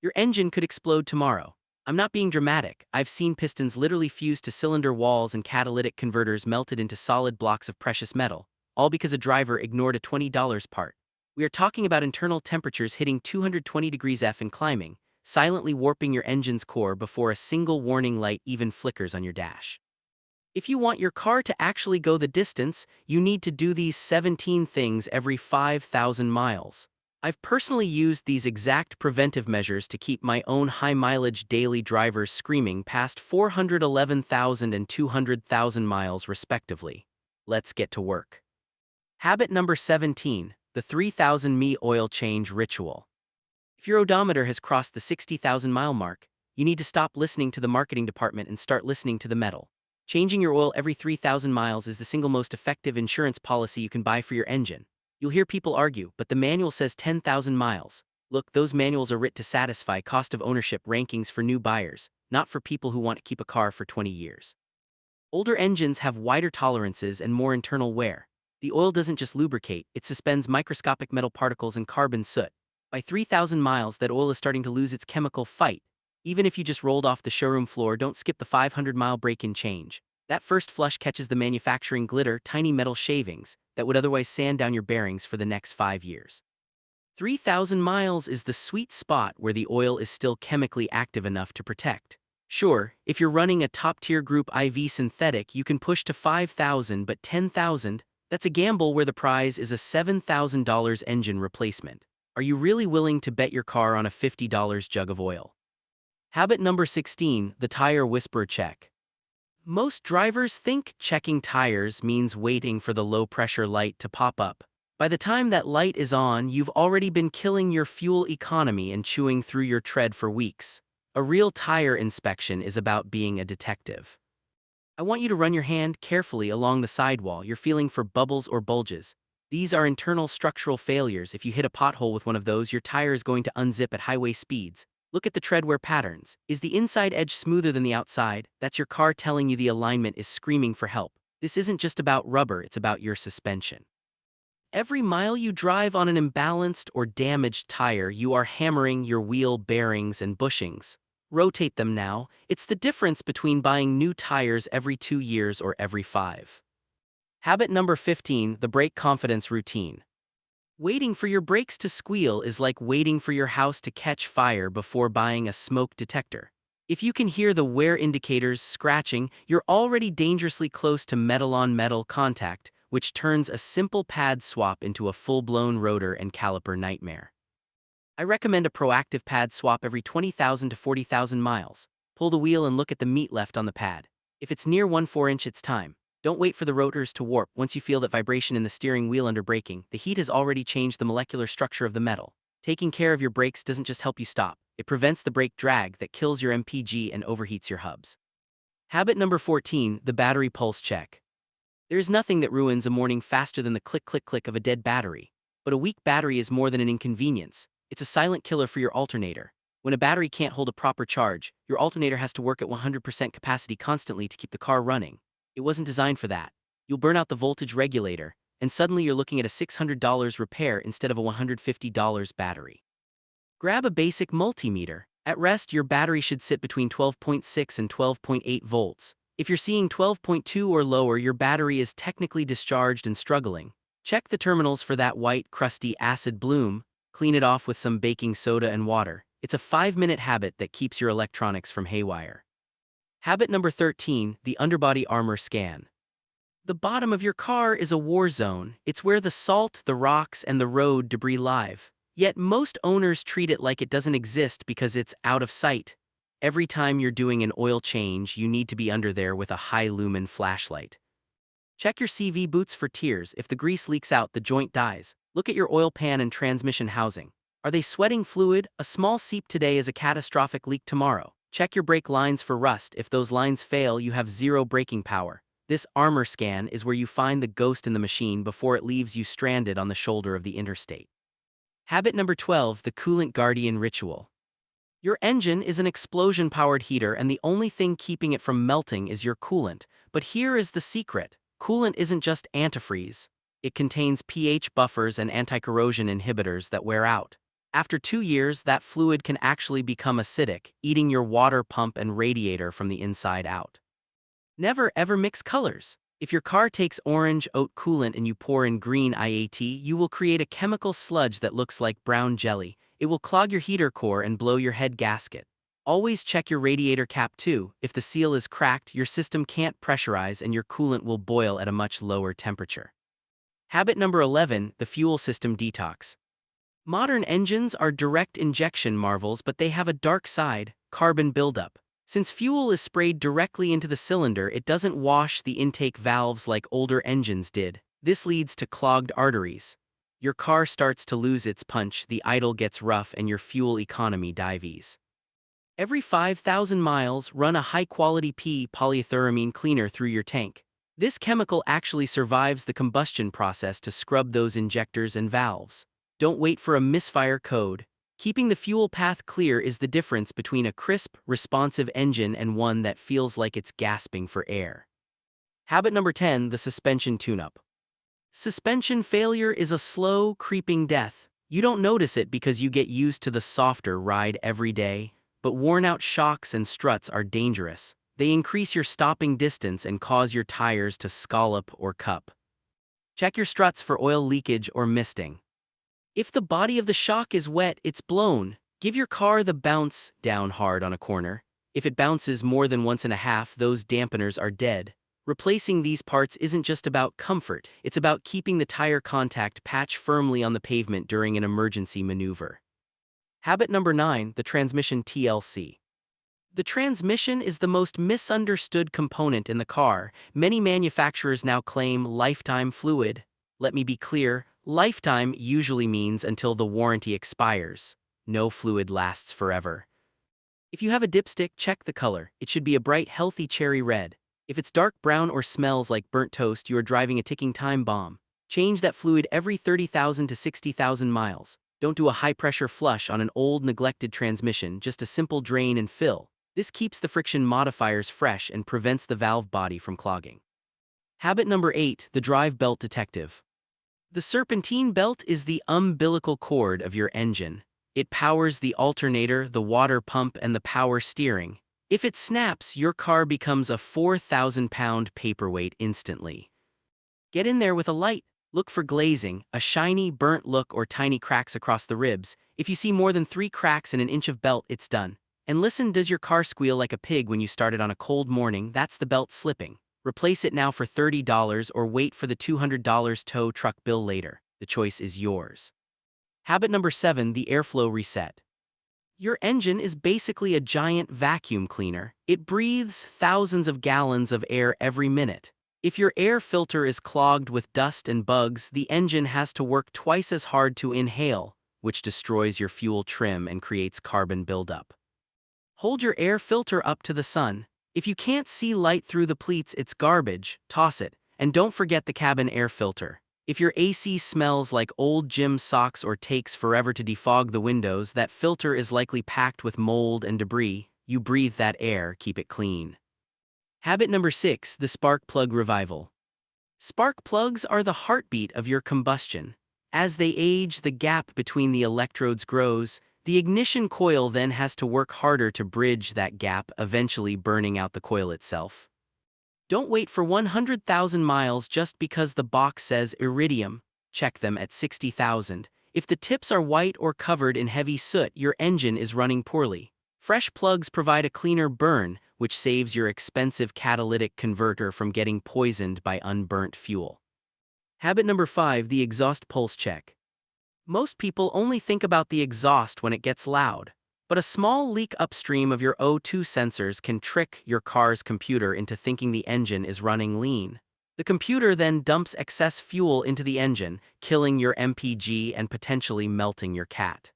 Your engine could explode tomorrow. I'm not being dramatic. I've seen pistons literally fuse to cylinder walls and catalytic converters melted into solid blocks of precious metal, all because a driver ignored a $20 part. We are talking about internal temperatures hitting 220 degrees F and climbing, silently warping your engine's core before a single warning light even flickers on your dash. If you want your car to actually go the distance, you need to do these 17 things every 5,000 miles. I've personally used these exact preventive measures to keep my own high-mileage daily drivers screaming past 411,000 and 200,000 miles respectively. Let's get to work. Habit number 17, the 3,000 mi oil change ritual. If your odometer has crossed the 60,000 mile mark, you need to stop listening to the marketing department and start listening to the metal. Changing your oil every 3,000 miles is the single most effective insurance policy you can buy for your engine. You'll hear people argue, but the manual says 10,000 miles. Look, those manuals are writ to satisfy cost of ownership rankings for new buyers, not for people who want to keep a car for 20 years. Older engines have wider tolerances and more internal wear. The oil doesn't just lubricate, it suspends microscopic metal particles and carbon soot. By 3,000 miles, that oil is starting to lose its chemical fight. Even if you just rolled off the showroom floor, don't skip the 500-mile break-in change. That first flush catches the manufacturing glitter, tiny metal shavings, that would otherwise sand down your bearings for the next 5 years. 3,000 miles is the sweet spot where the oil is still chemically active enough to protect. Sure, if you're running a top-tier Group IV synthetic, you can push to 5,000, but 10,000, that's a gamble where the prize is a $7,000 engine replacement. Are you really willing to bet your car on a $50 jug of oil? Habit number 16, the tire whisperer check. Most drivers think checking tires means waiting for the low-pressure light to pop up. By the time that light is on, you've already been killing your fuel economy and chewing through your tread for weeks. A real tire inspection is about being a detective. I want you to run your hand carefully along the sidewall you're feeling for bubbles or bulges. These are internal structural failures. If you hit a pothole with one of those, your tire is going to unzip at highway speeds. Look at the treadwear patterns. Is the inside edge smoother than the outside? That's your car telling you the alignment is screaming for help. This isn't just about rubber, it's about your suspension. Every mile you drive on an imbalanced or damaged tire, you are hammering your wheel bearings and bushings. Rotate them now. It's the difference between buying new tires every 2 years or every 5. Habit number 15, the brake confidence routine. Waiting for your brakes to squeal is like waiting for your house to catch fire before buying a smoke detector. If you can hear the wear indicators scratching, you're already dangerously close to metal-on-metal contact, which turns a simple pad swap into a full-blown rotor and caliper nightmare. I recommend a proactive pad swap every 20,000 to 40,000 miles. Pull the wheel and look at the meat left on the pad. If it's near 1/4 inch, it's time. Don't wait for the rotors to warp. Once you feel that vibration in the steering wheel under braking, the heat has already changed the molecular structure of the metal. Taking care of your brakes doesn't just help you stop, it prevents the brake drag that kills your MPG and overheats your hubs. Habit number 14, the battery pulse check. There is nothing that ruins a morning faster than the click click click of a dead battery. But a weak battery is more than an inconvenience. It's a silent killer for your alternator. When a battery can't hold a proper charge, your alternator has to work at 100% capacity constantly to keep the car running. It wasn't designed for that. You'll burn out the voltage regulator, and suddenly you're looking at a $600 repair instead of a $150 battery. Grab a basic multimeter. At rest, your battery should sit between 12.6 and 12.8 volts. If you're seeing 12.2 or lower, your battery is technically discharged and struggling. Check the terminals for that white, crusty acid bloom. Clean it off with some baking soda and water. It's a 5-minute habit that keeps your electronics from haywire. Habit number 13, the underbody armor scan. The bottom of your car is a war zone. It's where the salt, the rocks, and the road debris live. Yet most owners treat it like it doesn't exist because it's out of sight. Every time you're doing an oil change, you need to be under there with a high-lumen flashlight. Check your CV boots for tears. If the grease leaks out, the joint dies. Look at your oil pan and transmission housing. Are they sweating fluid? A small seep today is a catastrophic leak tomorrow. Check your brake lines for rust. If those lines fail, you have zero braking power. This armor scan is where you find the ghost in the machine before it leaves you stranded on the shoulder of the interstate. Habit number 12, the coolant guardian ritual. Your engine is an explosion-powered heater, and the only thing keeping it from melting is your coolant. But here is the secret. Coolant isn't just antifreeze. It contains pH buffers and anti-corrosion inhibitors that wear out. After 2 years, that fluid can actually become acidic, eating your water pump and radiator from the inside out. Never ever mix colors. If your car takes orange oat coolant and you pour in green IAT, you will create a chemical sludge that looks like brown jelly. It will clog your heater core and blow your head gasket. Always check your radiator cap too. If the seal is cracked, your system can't pressurize and your coolant will boil at a much lower temperature. Habit number 11, the fuel system detox. Modern engines are direct injection marvels, but they have a dark side: carbon buildup. Since fuel is sprayed directly into the cylinder, it doesn't wash the intake valves like older engines did. This leads to clogged arteries. Your car starts to lose its punch, the idle gets rough, and your fuel economy dives. Every 5,000 miles, run a high-quality P polyethyramine cleaner through your tank. This chemical actually survives the combustion process to scrub those injectors and valves. Don't wait for a misfire code. Keeping the fuel path clear is the difference between a crisp, responsive engine and one that feels like it's gasping for air. Habit number 10, the suspension tune-up. Suspension failure is a slow, creeping death. You don't notice it because you get used to the softer ride every day, but worn-out shocks and struts are dangerous. They increase your stopping distance and cause your tires to scallop or cup. Check your struts for oil leakage or misting. If the body of the shock is wet, it's blown. Give your car the bounce down hard on a corner. If it bounces more than once and a half, those dampeners are dead. Replacing these parts isn't just about comfort, it's about keeping the tire contact patch firmly on the pavement during an emergency maneuver. Habit number 9, the transmission TLC. The transmission is the most misunderstood component in the car. Many manufacturers now claim lifetime fluid. Let me be clear, lifetime usually means until the warranty expires. No fluid lasts forever. If you have a dipstick, check the color. It should be a bright, healthy cherry red. If it's dark brown or smells like burnt toast, you are driving a ticking time bomb. Change that fluid every 30,000 to 60,000 miles. Don't do a high-pressure flush on an old, neglected transmission, just a simple drain and fill. This keeps the friction modifiers fresh and prevents the valve body from clogging. Habit number 8, the drive belt detective. The serpentine belt is the umbilical cord of your engine. It powers the alternator, the water pump, and the power steering. If it snaps, your car becomes a 4,000-pound paperweight instantly. Get in there with a light. Look for glazing, a shiny, burnt look, or tiny cracks across the ribs. If you see more than 3 cracks in an inch of belt, it's done. And listen, does your car squeal like a pig when you start it on a cold morning? That's the belt slipping. Replace it now for $30 or wait for the $200 tow truck bill later. The choice is yours. Habit number 7, the airflow reset. Your engine is basically a giant vacuum cleaner. It breathes thousands of gallons of air every minute. If your air filter is clogged with dust and bugs, the engine has to work twice as hard to inhale, which destroys your fuel trim and creates carbon buildup. Hold your air filter up to the sun. If you can't see light through the pleats, it's garbage. Toss it. And don't forget the cabin air filter. If your AC smells like old gym socks or takes forever to defog the windows, that filter is likely packed with mold and debris. You breathe that air, keep it clean. Habit number 6, the spark plug revival. Spark plugs are the heartbeat of your combustion. As they age, the gap between the electrodes grows. The ignition coil then has to work harder to bridge that gap, eventually burning out the coil itself. Don't wait for 100,000 miles just because the box says iridium. Check them at 60,000. If the tips are white or covered in heavy soot, your engine is running poorly. Fresh plugs provide a cleaner burn, which saves your expensive catalytic converter from getting poisoned by unburnt fuel. Habit number 5, the exhaust pulse check. Most people only think about the exhaust when it gets loud, but a small leak upstream of your O2 sensors can trick your car's computer into thinking the engine is running lean. The computer then dumps excess fuel into the engine, killing your MPG and potentially melting your cat.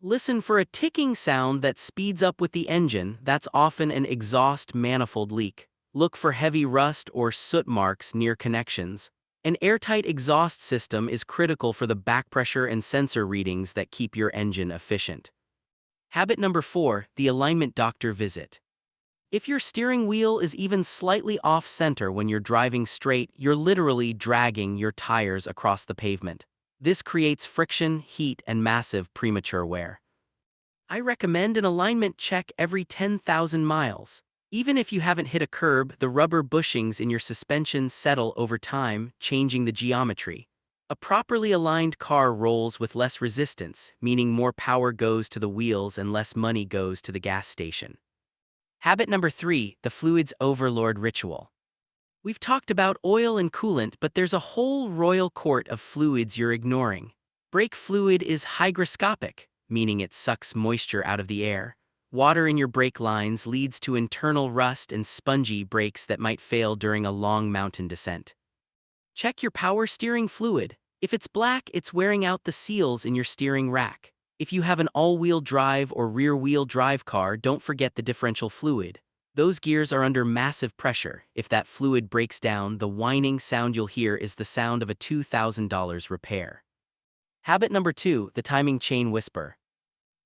Listen for a ticking sound that speeds up with the engine. That's often an exhaust manifold leak. Look for heavy rust or soot marks near connections. An airtight exhaust system is critical for the back pressure and sensor readings that keep your engine efficient. Habit number 4, the alignment doctor visit. If your steering wheel is even slightly off-center when you're driving straight, you're literally dragging your tires across the pavement. This creates friction, heat, and massive premature wear. I recommend an alignment check every 10,000 miles. Even if you haven't hit a curb, the rubber bushings in your suspension settle over time, changing the geometry. A properly aligned car rolls with less resistance, meaning more power goes to the wheels and less money goes to the gas station. Habit number 3, the fluids overlord ritual. We've talked about oil and coolant, but there's a whole royal court of fluids you're ignoring. Brake fluid is hygroscopic, meaning it sucks moisture out of the air. Water in your brake lines leads to internal rust and spongy brakes that might fail during a long mountain descent. Check your power steering fluid. If it's black, it's wearing out the seals in your steering rack. If you have an all-wheel drive or rear-wheel drive car, don't forget the differential fluid. Those gears are under massive pressure. If that fluid breaks down, the whining sound you'll hear is the sound of a $2,000 repair. Habit number 2, the timing chain whisper.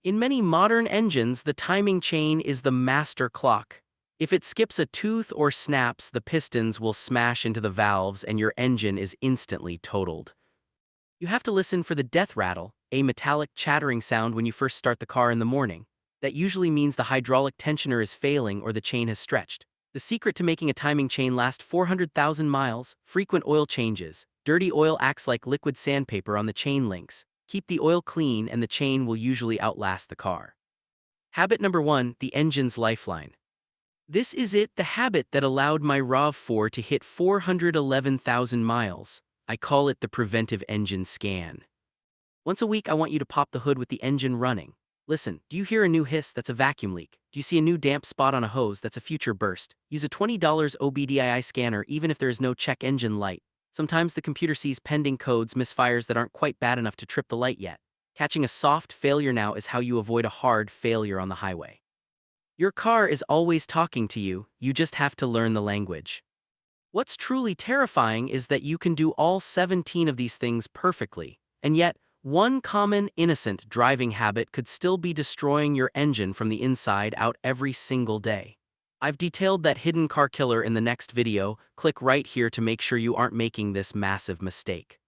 In many modern engines, the timing chain is the master clock. If it skips a tooth or snaps, the pistons will smash into the valves and your engine is instantly totaled. You have to listen for the death rattle, a metallic chattering sound when you first start the car in the morning. That usually means the hydraulic tensioner is failing or the chain has stretched. The secret to making a timing chain last 400,000 miles, frequent oil changes. Dirty oil acts like liquid sandpaper on the chain links. Keep the oil clean and the chain will usually outlast the car. Habit number 1, the engine's lifeline. This is it, the habit that allowed my RAV4 to hit 411,000 miles. I call it the preventive engine scan. Once a week, I want you to pop the hood with the engine running. Listen, do you hear a new hiss? That's a vacuum leak. Do you see a new damp spot on a hose? That's a future burst. Use a $20 OBDII scanner even if there is no check engine light. Sometimes the computer sees pending codes, misfires that aren't quite bad enough to trip the light yet. Catching a soft failure now is how you avoid a hard failure on the highway. Your car is always talking to you, you just have to learn the language. What's truly terrifying is that you can do all 17 of these things perfectly, and yet, one common, innocent driving habit could still be destroying your engine from the inside out every single day. I've detailed that hidden car killer in the next video. Click right here to make sure you aren't making this massive mistake.